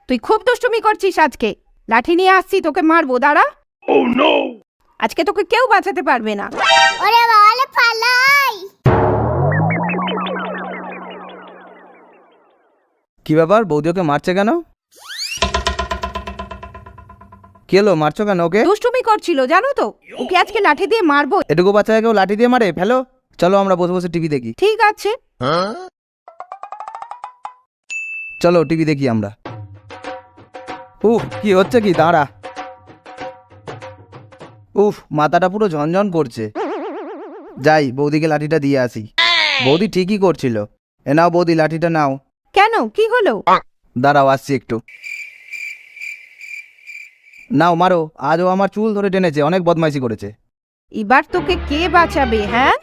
তুই খুব দুষ্টুমি করছিস আজকে। লাঠি নিয়ে আসছি, তোকে মারবো, দাঁড়া। আজকে তোকে কেউ বাঁচাতে পারবে না। ওরে বাবা, পালাই। কি ব্যাপার, বৌদি ওকে মারছে কেন? কি হলো, মারছো কেন ওকে? দুষ্টুমি করছিল জানো তো, ওকে আজকে লাঠি দিয়ে মারবো। এটুকু বাচ্চাকে কেউ লাঠি দিয়ে মারে? ফেলো, চলো আমরা বসে বসে টিভি দেখি। ঠিক আছে। চলো টিভি দেখি আমরা। উফ, কি হচ্ছে কি, দাঁড়া। উফ, মাথাটা পুরো ঝনঝন করছে। যাই বৌদিকে লাঠিটা দিয়ে আসি। বৌদি ঠিকই করছিল। এ নাও বৌদি, লাঠিটা নাও। কেন, কি হলো? দাঁড়াও, আসছি একটু। নাও মারো। আজও আমার চুল ধরে টেনেছে, অনেক বদমাইশি করেছে। এবার তোকে কে বাঁচাবে? হ্যাঁ,